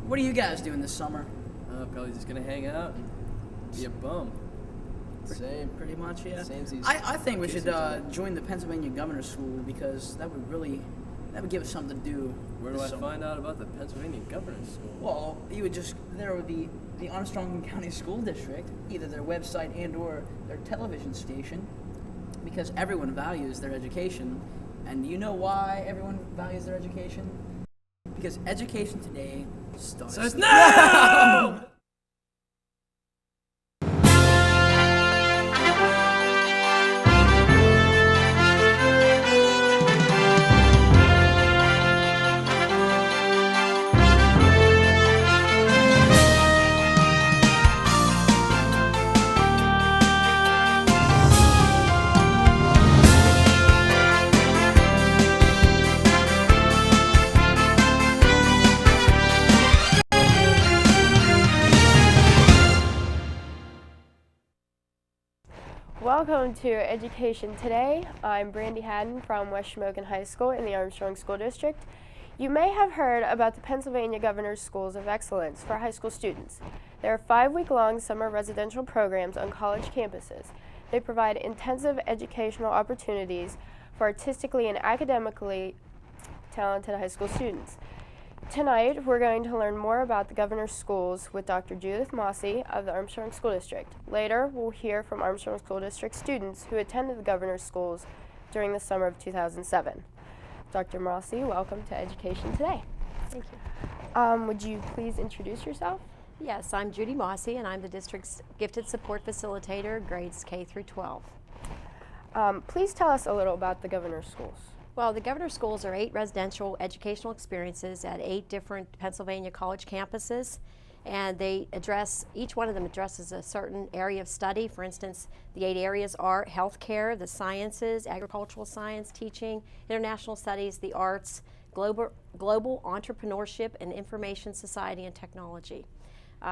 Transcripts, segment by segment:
What are you guys doing this summer? Probably just gonna hang out and be a bum. Same. Pretty much, yeah. Same season. I think we should join the Pennsylvania Governor's School because that would give us something to do. Where do I find out about the Pennsylvania Governor's School? Well, there would be the Armstrong County School District, either their website and or their television station, because everyone values their education. And you know why everyone values their education? Because education today starts now! Welcome to Education Today. I'm Brandy Haddon from West Shamokin High School in the Armstrong School District. You may have heard about the Pennsylvania Governor's Schools of Excellence for high school students. There are 5-week-long summer residential programs on college campuses. They provide intensive educational opportunities for artistically and academically talented high school students. Tonight, we're going to learn more about the Governor's Schools with Dr. Judith Mossy of the Armstrong School District. Later, we'll hear from Armstrong School District students who attended the Governor's Schools during the summer of 2007. Dr. Mossy, welcome to Education Today. Thank you. Would you please introduce yourself? Yes, I'm Judy Mossy, and I'm the district's Gifted Support Facilitator, grades K through 12. Please tell us a little about the Governor's Schools. Well, the Governor's Schools are 8 residential educational experiences at 8 different Pennsylvania college campuses, and each one of them addresses a certain area of study. For instance, the 8 areas are healthcare, the sciences, agricultural science, teaching, international studies, the arts, global entrepreneurship, and information society and technology.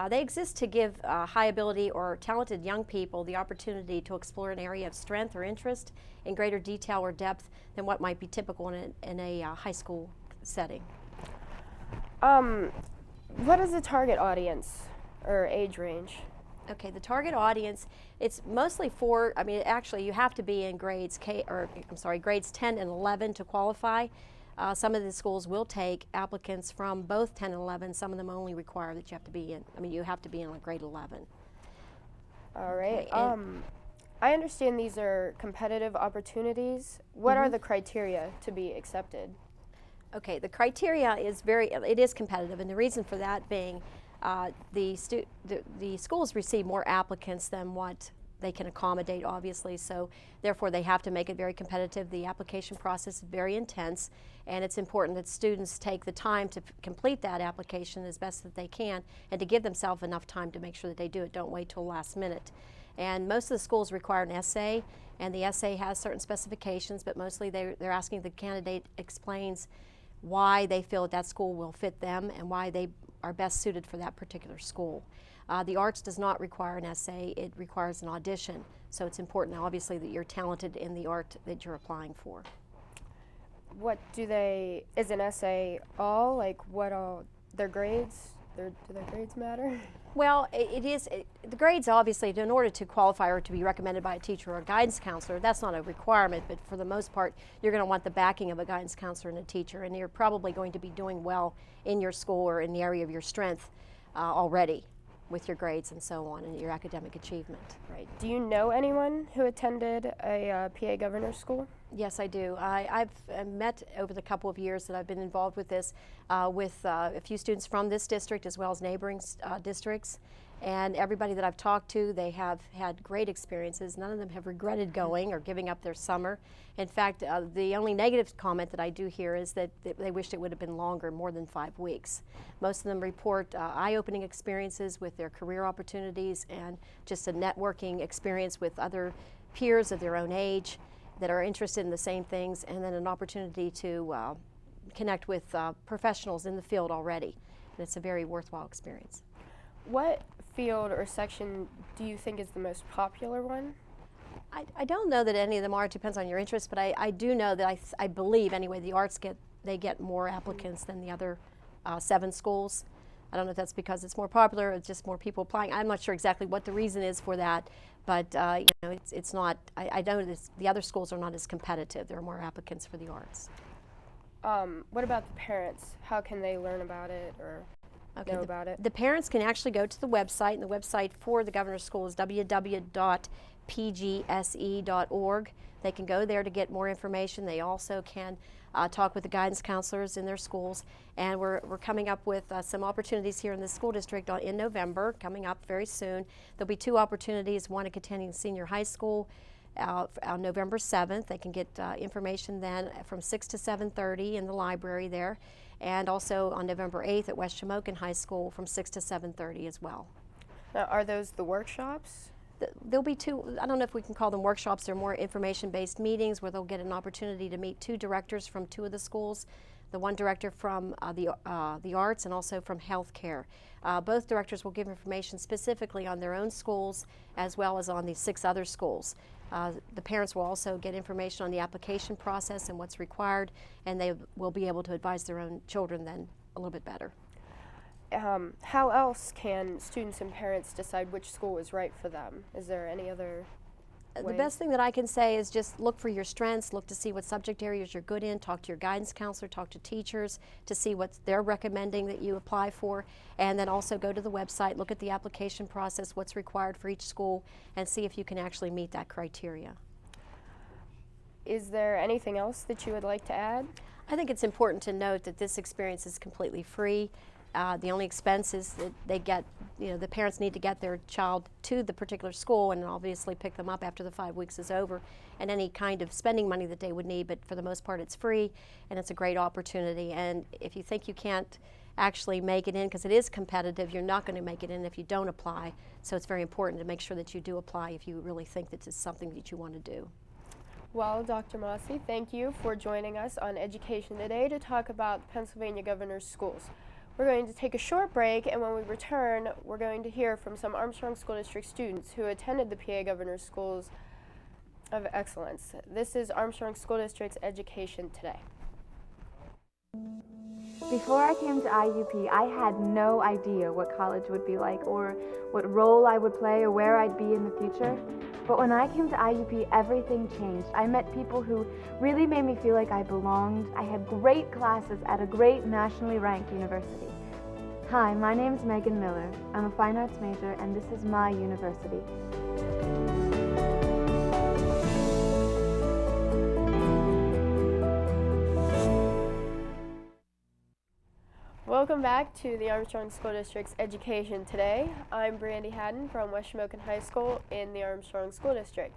They exist to give high ability or talented young people the opportunity to explore an area of strength or interest in greater detail or depth than what might be typical in a high school setting. What is the target audience or age range? Okay, the target audience, it's mostly actually you have to be in grades grades 10 and 11 to qualify. Some of the schools will take applicants from both 10 and 11. Some of them only require that you have to be in like grade 11. All right. Okay, I understand these are competitive opportunities. What are the criteria to be accepted? Okay, the criteria is it is competitive, and the reason for that being the schools receive more applicants than what they can accommodate, obviously, so therefore they have to make it very competitive. The application process is very intense, and it's important that students take the time to complete that application as best that they can and to give themselves enough time to make sure that they do it. Don't wait till last minute. And most of the schools require an essay, and the essay has certain specifications, but mostly they're asking the candidate explains why they feel that school will fit them and why they are best suited for that particular school. The arts does not require an essay, it requires an audition. So it's important, obviously, that you're talented in the art that you're applying for. Is an essay their grades? Do their grades matter? Well, the grades obviously, in order to qualify or to be recommended by a teacher or a guidance counselor, that's not a requirement, but for the most part, you're going to want the backing of a guidance counselor and a teacher, and you're probably going to be doing well in your school or in the area of your strength already with your grades and so on and your academic achievement. Right. Do you know anyone who attended a PA Governor's School? Yes, I do. I've met over the couple of years that I've been involved with this with a few students from this district as well as neighboring districts. And everybody that I've talked to, they have had great experiences. None of them have regretted going or giving up their summer. In fact, the only negative comment that I do hear is that they wished it would have been longer, more than 5 weeks. Most of them report eye-opening experiences with their career opportunities and just a networking experience with other peers of their own age that are interested in the same things, and then an opportunity to connect with professionals in the field already. And it's a very worthwhile experience. What field or section do you think is the most popular one? I don't know that any of them are. It depends on your interest, but I do know that I believe anyway the arts get more applicants than the other 7 schools. I don't know if that's because it's more popular or just more people applying. I'm not sure exactly what the reason is for that, but you know, it's not. I know the other schools are not as competitive. There are more applicants for the arts. What about the parents? How can they learn about it or know about it? The parents can actually go to the website, and the website for the Governor's School is www.pgse.org. They can go there to get more information. They also can talk with the guidance counselors in their schools, and we're coming up with some opportunities here in the school district in November, coming up very soon. There'll be 2 opportunities, one at Contending Senior High School on November 7th. They can get information then from 6 to 7:30 in the library there, and also on November 8th at West Shamokin High School from 6 to 7:30 as well. Now, are those the workshops? There'll be 2, I don't know if we can call them workshops, they're more information-based meetings where they'll get an opportunity to meet 2 directors from 2 of the schools, the one director from the arts and also from healthcare. Both directors will give information specifically on their own schools as well as on the 6 other schools. The parents will also get information on the application process and what's required, and they will be able to advise their own children then a little bit better. How else can students and parents decide which school is right for them? Is there any other The ways? best thing that I can say is just look for your strengths, look to see what subject areas you're good in, talk to your guidance counselor, talk to teachers to see what they're recommending that you apply for, and then also go to the website, look at the application process, what's required for each school, and see if you can actually meet that criteria. Is there anything else that you would like to add? I think it's important to note that this experience is completely free. The only expense is that they get, you know, the parents need to get their child to the particular school and obviously pick them up after the 5 weeks is over, and any kind of spending money that they would need, but for the most part it's free and it's a great opportunity. And if you think you can't actually make it in because it is competitive, you're not going to make it in if you don't apply. So it's very important to make sure that you do apply if you really think that it's something that you want to do. Well, Dr. Mossy, thank you for joining us on Education Today to talk about Pennsylvania Governor's Schools. We're going to take a short break, and when we return, we're going to hear from some Armstrong School District students who attended the PA Governor's Schools of Excellence. This is Armstrong School District's Education Today. Before I came to IUP, I had no idea what college would be like or what role I would play or where I'd be in the future. But when I came to IUP, everything changed. I met people who really made me feel like I belonged. I had great classes at a great nationally ranked university. Hi, my name's Megan Miller. I'm a fine arts major, and this is my university. Welcome back to the Armstrong School District's Education Today. I'm Brandy Haddon from West Shamokin High School in the Armstrong School District.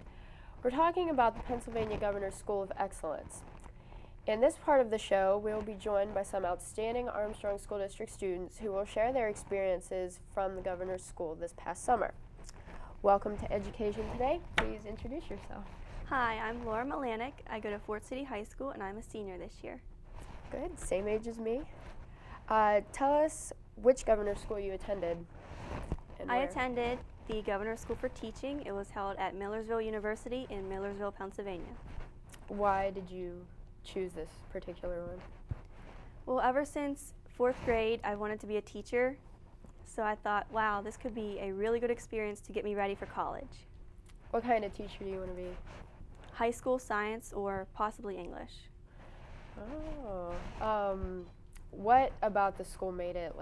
We're talking about the Pennsylvania Governor's School of Excellence. In this part of the show, we will be joined by some outstanding Armstrong School District students who will share their experiences from the Governor's School this past summer. Welcome to Education Today. Please introduce yourself. Hi, I'm Laura Malanik. I go to Fort City High School and I'm a senior this year. Good, same age as me. Tell us which Governor's School you attended and I where. attended the Governor's School for Teaching. It was held at Millersville University in Millersville, Pennsylvania. Why did you choose this particular one? Well, ever since 4th grade, I wanted to be a teacher. So I thought, wow, this could be a really good experience to get me ready for college. What kind of teacher do you want to be? High school science or possibly English. Oh. What about the school made it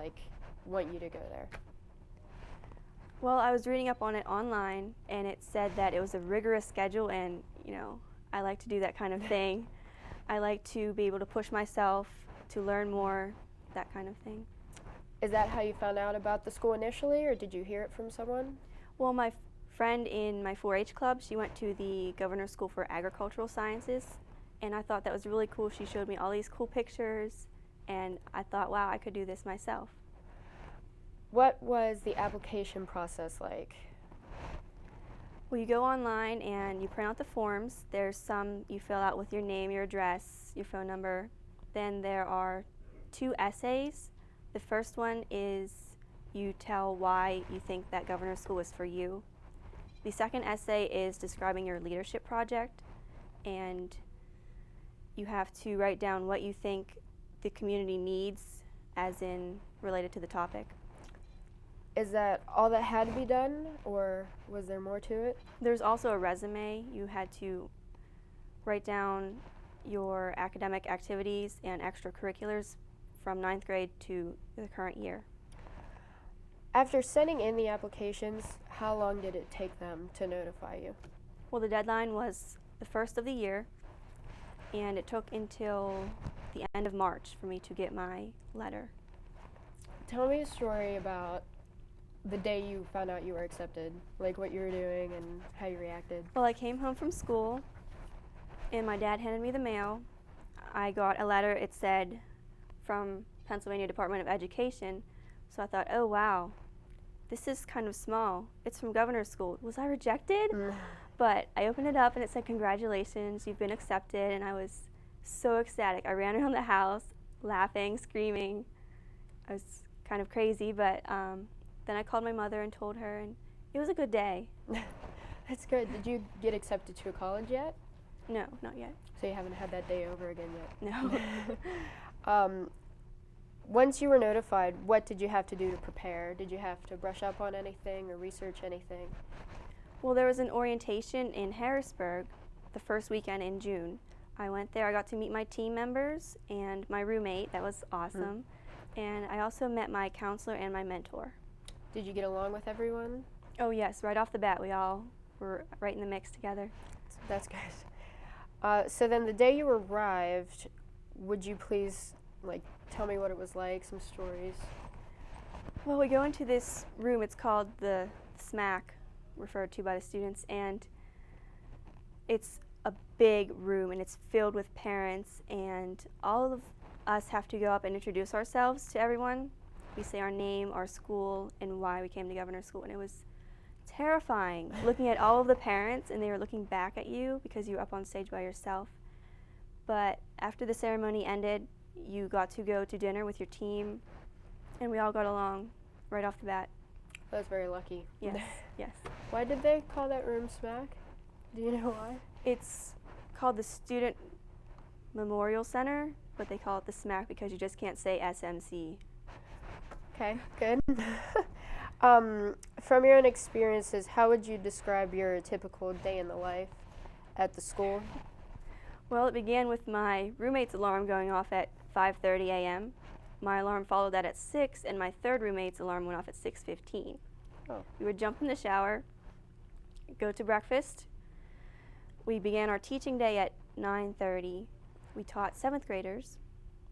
want you to go there? Well, I was reading up on it online and it said that it was a rigorous schedule, and you know, I like to do that kind of thing. I like to be able to push myself to learn more, that kind of thing. Is that how you found out about the school initially, or did you hear it from someone? Well, my friend in my 4-H club, she went to the Governor's School for Agricultural Sciences, and I thought that was really cool. She showed me all these cool pictures, and I thought, wow, I could do this myself. What was the application process like? Well, you go online and you print out the forms. There's some you fill out with your name, your address, your phone number. Then there are 2 essays. The first one is you tell why you think that Governor's School is for you. The second essay is describing your leadership project, and you have to write down what you think the community needs, as in related to the topic. Is that all that had to be done, or was there more to it? There's also a resume. You had to write down your academic activities and extracurriculars from 9th grade to the current year. After sending in the applications, how long did it take them to notify you? Well, the deadline was the first of the year, and it took until the end of March for me to get my letter. Tell me a story about the day you found out you were accepted, like what you were doing and how you reacted. Well, I came home from school, and my dad handed me the mail. I got a letter. It said from Pennsylvania Department of Education, so I thought, oh wow, this is kind of small. It's from Governor's School. Was I rejected? But I opened it up and it said, congratulations, you've been accepted, and I was so ecstatic. I ran around the house laughing, screaming. I was kind of crazy, but then I called my mother and told her, and it was a good day. That's good. Did you get accepted to a college yet? No, not yet. So you haven't had that day over again yet? No. Once you were notified, what did you have to do to prepare? Did you have to brush up on anything or research anything? Well, there was an orientation in Harrisburg the first weekend in June. I went there. I got to meet my team members and my roommate. That was awesome. And I also met my counselor and my mentor. Did you get along with everyone? Oh yes, right off the bat, we all were right in the mix together. That's good. So then the day you arrived, would you please tell me what it was like, some stories? Well, we go into this room. It's called the SMAC, referred to by the students, and it's a big room, and it's filled with parents, and all of us have to go up and introduce ourselves to everyone. We say our name, our school, and why we came to Governor's School, and it was terrifying looking at all of the parents, and they were looking back at you because you were up on stage by yourself. But after the ceremony ended, you got to go to dinner with your team, and we all got along right off the bat. That's very lucky. Yes, yes. Why did they call that room SMAC? Do you know why? It's called the Student Memorial Center, but they call it the SMAC because you just can't say SMC. Okay, good. From your own experiences, how would you describe your typical day in the life at the school? Well, it began with my roommate's alarm going off at 5:30 a.m. My alarm followed that at 6, and my third roommate's alarm went off at 6:15. Oh. We would jump in the shower, go to breakfast. We began our teaching day at 9:30. We taught 7th graders.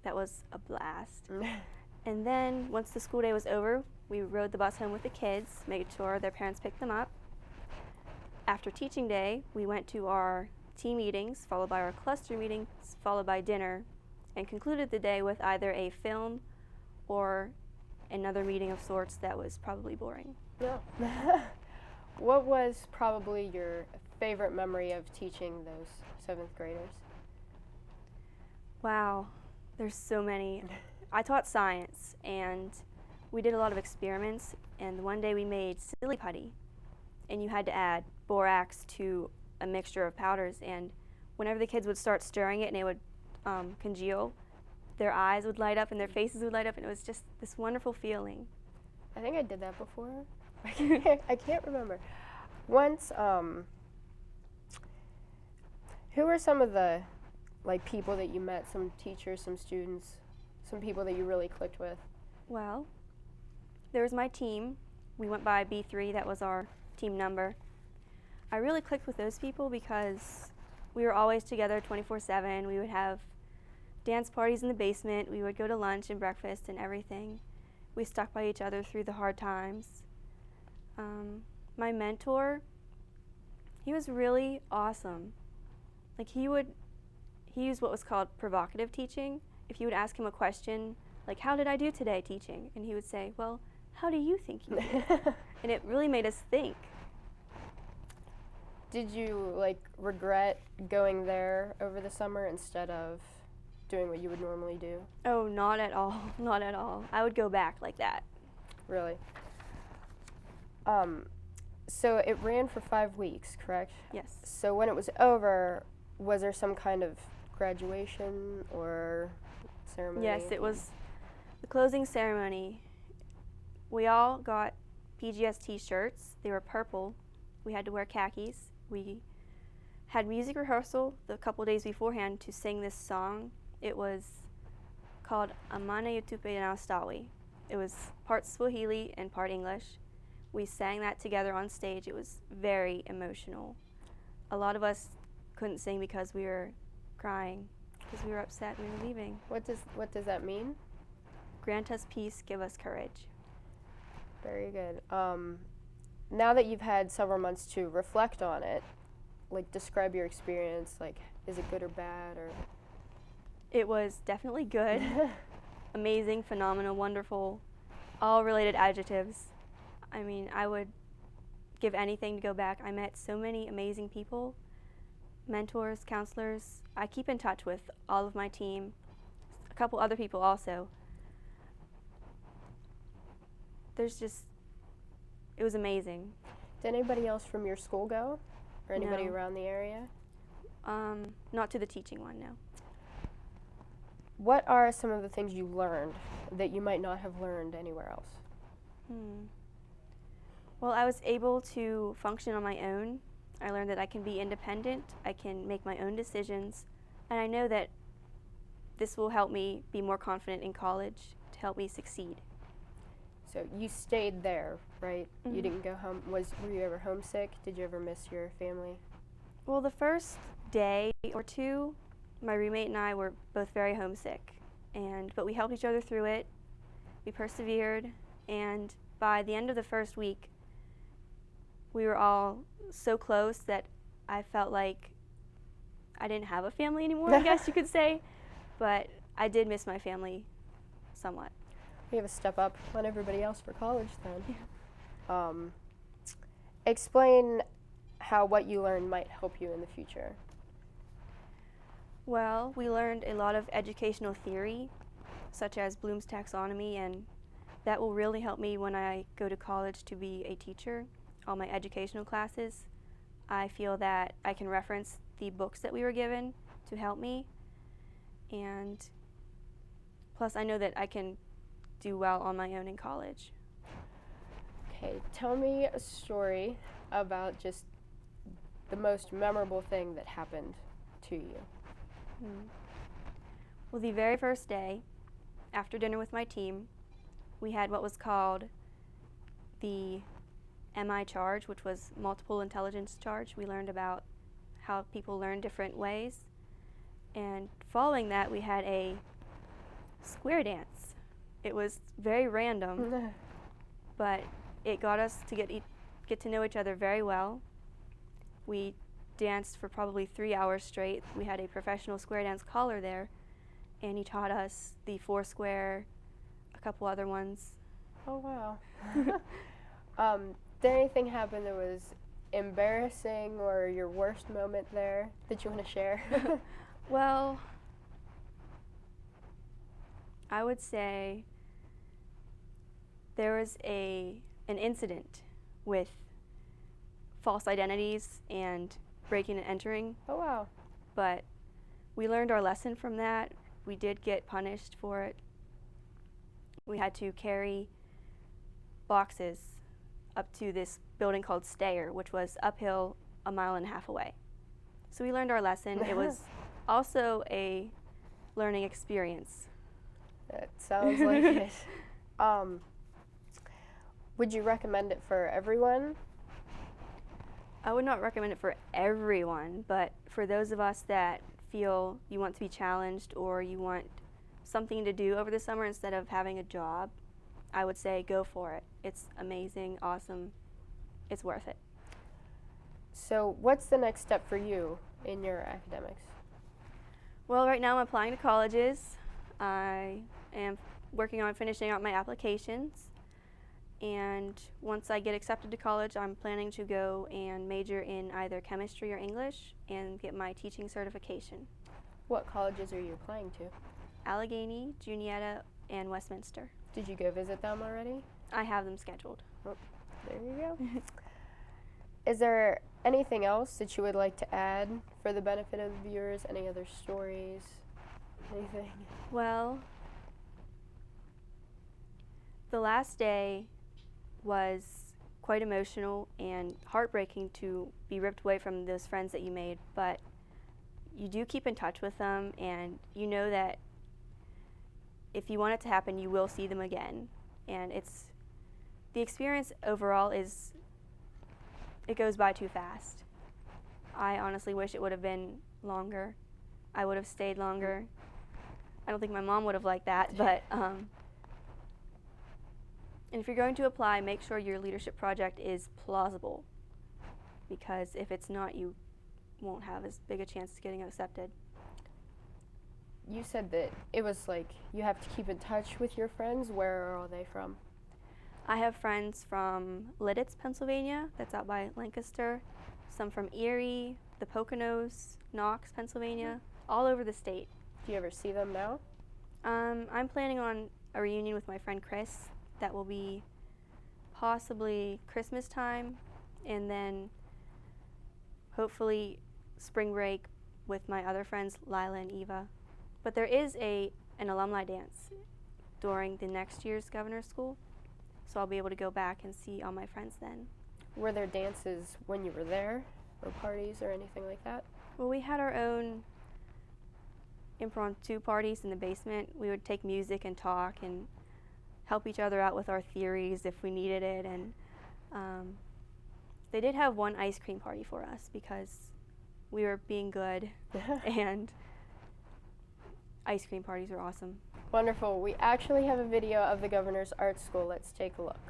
That was a blast. And then once the school day was over, we rode the bus home with the kids, made sure their parents picked them up. After teaching day, we went to our team meetings, followed by our cluster meetings, followed by dinner, and concluded the day with either a film or another meeting of sorts that was probably boring. No. What was probably your favorite memory of teaching those 7th graders? Wow, there's so many. I taught science, and we did a lot of experiments, and one day we made silly putty, and you had to add borax to a mixture of powders, and whenever the kids would start stirring it and it would congeal, their eyes would light up and their faces would light up, and it was just this wonderful feeling. I think I did that before. I can't remember. Once, who were some of the people that you met, some teachers, some students, some people that you really clicked with? Well, there was my team. We went by B3, that was our team number. I really clicked with those people because we were always together 24/7. We would have dance parties in the basement. We would go to lunch and breakfast and everything. We stuck by each other through the hard times. My mentor, he was really awesome. He used what was called provocative teaching. If you would ask him a question, like, how did I do today teaching? And he would say, well, how do you think you did? And it really made us think. Did you regret going there over the summer instead of doing what you would normally do? Oh, not at all, not at all. I would go back like that. Really? So it ran for 5 weeks, correct? Yes. So when it was over, was there some kind of graduation or ceremony? Yes, it was the closing ceremony. We all got PGST shirts. They were purple. We had to wear khakis. We had music rehearsal the couple days beforehand to sing this song. It was called Amana Yutupe Nastawi. It was part Swahili and part English. We sang that together on stage. It was very emotional. A lot of us couldn't sing because we were crying, because we were upset we were leaving. What does that mean? Grant us peace, give us courage. Very good. Now that you've had several months to reflect on it, like describe your experience, like is it good or bad or? It was definitely good. Amazing, phenomenal, wonderful, all related adjectives. I mean, I would give anything to go back. I met so many amazing people, mentors, counselors. I keep in touch with all of my team, a couple other people also. It was amazing. Did anybody else from your school go? Or anybody No. around the area? Not to the teaching one, no. What are some of the things you learned that you might not have learned anywhere else? Well, I was able to function on my own. I learned that I can be independent, I can make my own decisions, and I know that this will help me be more confident in college to help me succeed. So you stayed there, right? Mhm. You didn't go home. Were you ever homesick? Did you ever miss your family? Well, the first day or two, my roommate and I were both very homesick, but we helped each other through it. We persevered, and by the end of the first week, we were all so close that I felt like I didn't have a family anymore, I guess you could say, but I did miss my family somewhat. You have a step up on everybody else for college then. Explain how what you learned might help you in the future. Well, we learned a lot of educational theory, such as Bloom's taxonomy, and that will really help me when I go to college to be a teacher. All my educational classes, I feel that I can reference the books that we were given to help me, and plus I know that I can do well on my own in college. Okay, tell me a story about just the most memorable thing that happened to you. Well, the very first day, after dinner with my team, we had what was called the MI charge, which was multiple intelligence charge. We learned about how people learn different ways. And following that, we had a square dance. It was very random, but it got us to get to know each other very well. We danced for probably 3 hours straight. We had a professional square dance caller there, and he taught us the four square, a couple other ones. Oh, wow. Did anything happen that was embarrassing or your worst moment there that you want to share? Well, I would say there was an incident with false identities and breaking and entering, Oh, wow. but we learned our lesson from that. We did get punished for it. We had to carry boxes up to this building called Stayer, which was uphill 1.5 miles away. So we learned our lesson. It was also a learning experience. That sounds like it. Would you recommend it for everyone? I would not recommend it for everyone, but for those of us that feel you want to be challenged or you want something to do over the summer instead of having a job, I would say go for it. It's amazing, awesome. It's worth it. So what's the next step for you in your academics? Well, right now I'm applying to colleges. I am working on finishing out my applications. And once I get accepted to college, I'm planning to go and major in either chemistry or English and get my teaching certification. What colleges are you applying to? Allegheny, Juniata, and Westminster. Did you go visit them already? I have them scheduled. There you go. Is there anything else that you would like to add for the benefit of the viewers? Any other stories? Anything? Well, the last day was quite emotional and heartbreaking to be ripped away from those friends that you made, but you do keep in touch with them, and you know that if you want it to happen, you will see them again. And the experience overall it goes by too fast. I honestly wish it would have been longer. I would have stayed longer. I don't think my mom would have liked that, but and if you're going to apply, make sure your leadership project is plausible, because if it's not, you won't have as big a chance of getting accepted. You said that it was like you have to keep in touch with your friends. Where are they from? I have friends from Lidditz, Pennsylvania, that's out by Lancaster, some from Erie, the Poconos, Knox, Pennsylvania, all over the state. Do you ever see them now? I'm planning on a reunion with my friend Chris. That will be possibly Christmas time, and then hopefully spring break with my other friends, Lila and Eva. But there is an alumni dance during the next year's governor's school, so I'll be able to go back and see all my friends then. Were there dances when you were there, or parties or anything like that? Well, we had our own impromptu parties in the basement. We would take music and talk and help each other out with our theories if we needed it. And they did have one ice cream party for us because we were being good, and ice cream parties are awesome. Wonderful. We actually have a video of the Governor's Art School. Let's take a look.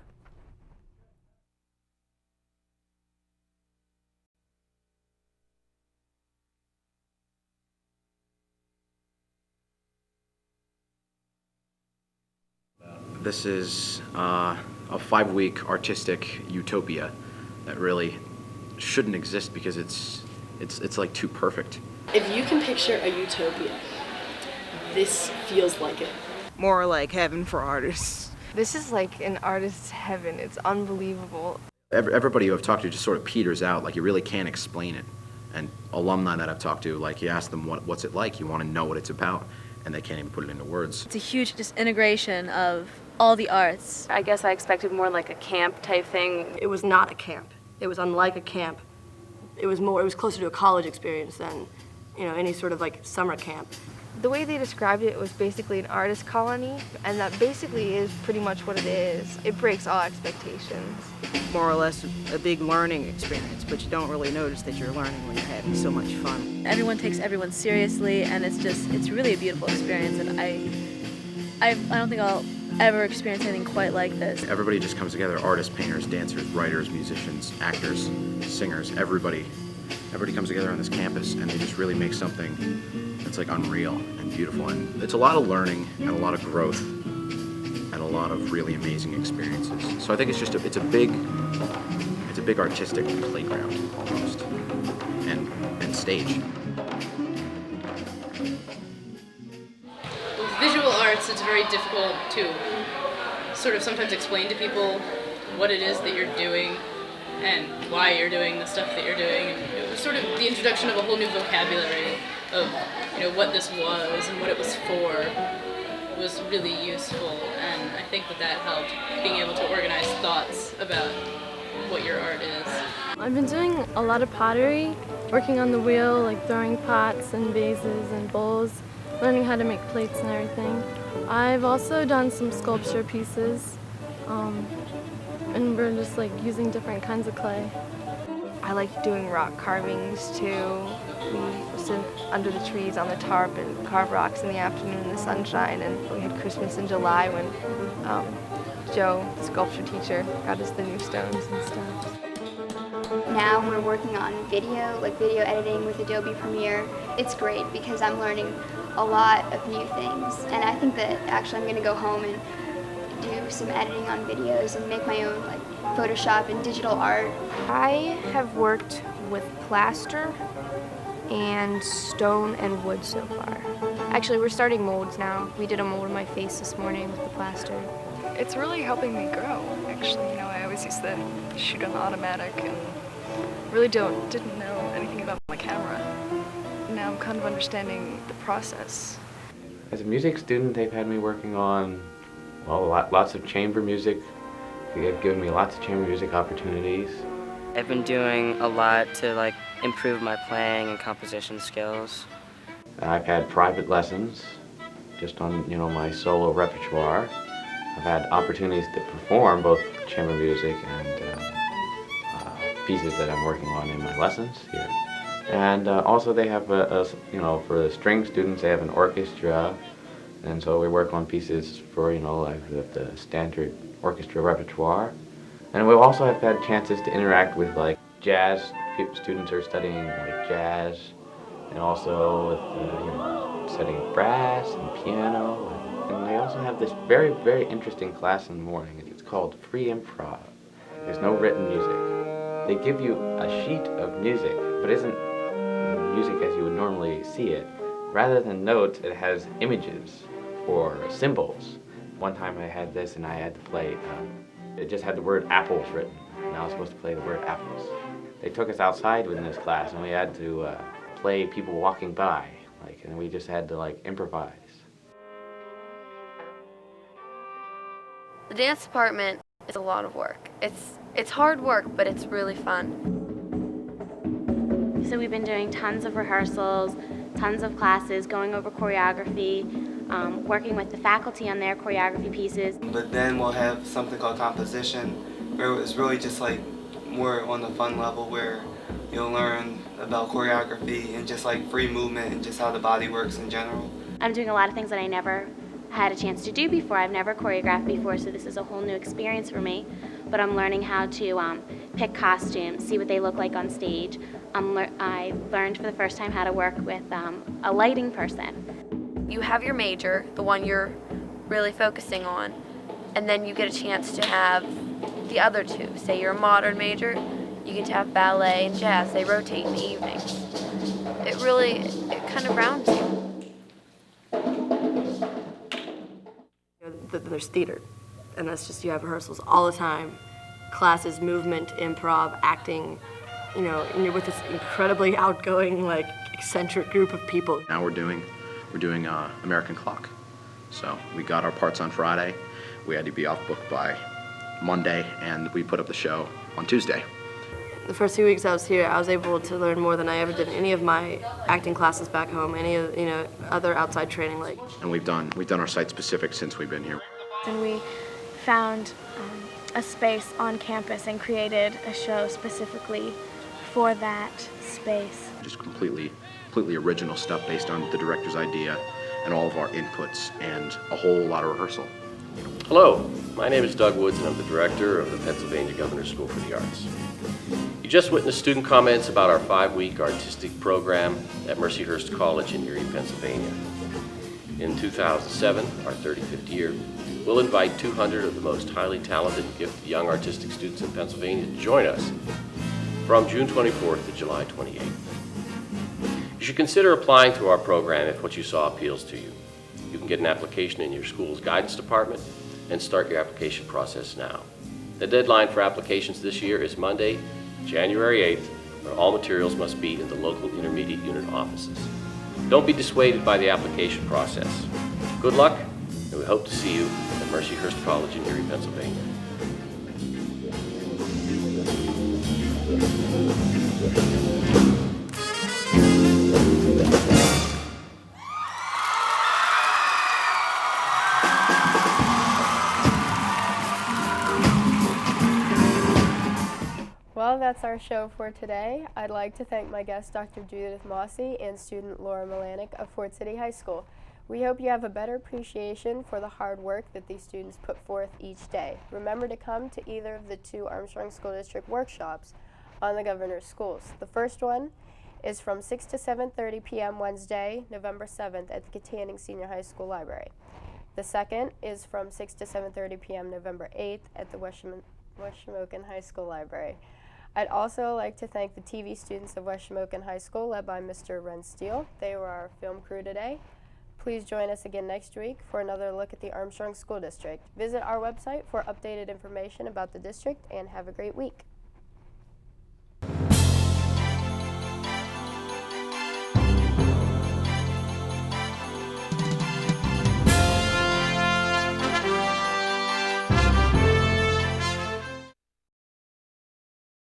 This is a 5-week artistic utopia that really shouldn't exist because it's like too perfect. If you can picture a utopia, this feels like it. More like heaven for artists. This is like an artist's heaven. It's unbelievable. Everybody who I've talked to just sort of peters out, like you really can't explain it. And alumni that I've talked to, like you ask them what's it like, you want to know what it's about, and they can't even put it into words. It's a huge just integration of all the arts. I guess I expected more like a camp type thing. It was not a camp. It was unlike a camp. It was closer to a college experience than, any sort of like summer camp. The way they described it was basically an artist colony, and that basically is pretty much what it is. It breaks all expectations. More or less a big learning experience, but you don't really notice that you're learning when you're having so much fun. Everyone takes everyone seriously, and it's really a beautiful experience, and I don't think I'll ever experience anything quite like this. Everybody just comes together, artists, painters, dancers, writers, musicians, actors, singers, everybody comes together on this campus, and they just really make something that's like unreal and beautiful. And it's a lot of learning and a lot of growth and a lot of really amazing experiences. So I think it's just it's a big artistic playground almost, and stage. With visual arts, it's very difficult to sort of sometimes explain to people what it is that you're doing and why you're doing the stuff that you're doing. And it was sort of the introduction of a whole new vocabulary of what this was and what it was for was really useful, and I think that helped, being able to organize thoughts about what your art is. I've been doing a lot of pottery, working on the wheel, like throwing pots and vases and bowls, learning how to make plates and everything. I've also done some sculpture pieces, and we're just like using different kinds of clay. I like doing rock carvings too. We sit under the trees on the tarp and carve rocks in the afternoon in the sunshine, and we had Christmas in July when Joe, the sculpture teacher, got us the new stones and stuff. Now we're working on video, like video editing with Adobe Premiere. It's great because I'm learning a lot of new things, and I think that actually I'm going to go home and do some editing on videos and make my own like Photoshop and digital art. I have worked with plaster and stone and wood so far. Actually, we're starting molds now. We did a mold of my face this morning with the plaster. It's really helping me grow, actually. I always used to shoot on automatic and really didn't know anything about my camera. Now I'm kind of understanding the process. As a music student, they've had me working on, well, lots of chamber music They've given me lots of chamber music opportunities. I've been doing a lot to improve my playing and composition skills. I've had private lessons just on my solo repertoire. I've had opportunities to perform both chamber music and pieces that I'm working on in my lessons here. And also they have for the string students they have an orchestra, and so we work on pieces for the standard orchestra repertoire. And we also have had chances to interact with jazz. Students are studying jazz, and also with studying brass and piano. And they also have this very, very interesting class in the morning. It's called free improv. There's no written music. They give you a sheet of music, but it isn't music as you would normally see it. Rather than notes, it has images or symbols. One time I had this and I had to play, it just had the word apples written, and I was supposed to play the word apples. They took us outside in this class and we had to play people walking by, and we just had to improvise. The dance department is a lot of work. It's hard work, but it's really fun. So we've been doing tons of rehearsals, tons of classes, going over choreography, working with the faculty on their choreography pieces. But then we'll have something called composition, where it's really just more on the fun level, where you'll learn about choreography and just free movement and just how the body works in general. I'm doing a lot of things that I never had a chance to do before. I've never choreographed before, so this is a whole new experience for me. But I'm learning how to pick costumes, see what they look like on stage. I learned for the first time how to work with a lighting person. You have your major, the one you're really focusing on, and then you get a chance to have the other two. Say you're a modern major, you get to have ballet and jazz. They rotate in the evenings. It kind of rounds you. There's theater, and that's just you have rehearsals all the time, classes, movement, improv, acting, and you're with this incredibly outgoing, eccentric group of people. Now we're doing American Clock. So we got our parts on Friday. We had to be off book by Monday, and we put up the show on Tuesday. The first 2 weeks I was here, I was able to learn more than I ever did in any of my acting classes back home, any of other outside training. And we've done our site specific since we've been here. And we found a space on campus and created a show specifically for that space. Just completely original stuff based on the director's idea and all of our inputs and a whole lot of rehearsal. Hello, my name is Doug Woods and I'm the director of the Pennsylvania Governor's School for the Arts. You just witnessed student comments about our 5-week artistic program at Mercyhurst College in Erie, Pennsylvania. In 2007, our 35th year, we'll invite 200 of the most highly talented and gifted young artistic students in Pennsylvania to join us from June 24th to July 28th. You should consider applying to our program if what you saw appeals to you. You can get an application in your school's guidance department and start your application process now. The deadline for applications this year is Monday, January 8th, when all materials must be in the local intermediate unit offices. Don't be dissuaded by the application process. Good luck, and we hope to see you at Mercyhurst College in Erie, Pennsylvania. Well, that's our show for today. I'd like to thank my guest, Dr. Judith Mossy, and student Laura Malanik of Fort City High School. We hope you have a better appreciation for the hard work that these students put forth each day. Remember to come to either of the 2 Armstrong School District workshops on the Governor's Schools. The first one is from 6 to 7:30 p.m. Wednesday, November 7th at the Katanning Senior High School Library. The second is from 6 to 7:30 p.m. November 8th at the West-Shamokin High School Library. I'd also like to thank the TV students of West-Shamokin High School led by Mr. Ren Steele. They were our film crew today. Please join us again next week for another look at the Armstrong School District. Visit our website for updated information about the district and have a great week.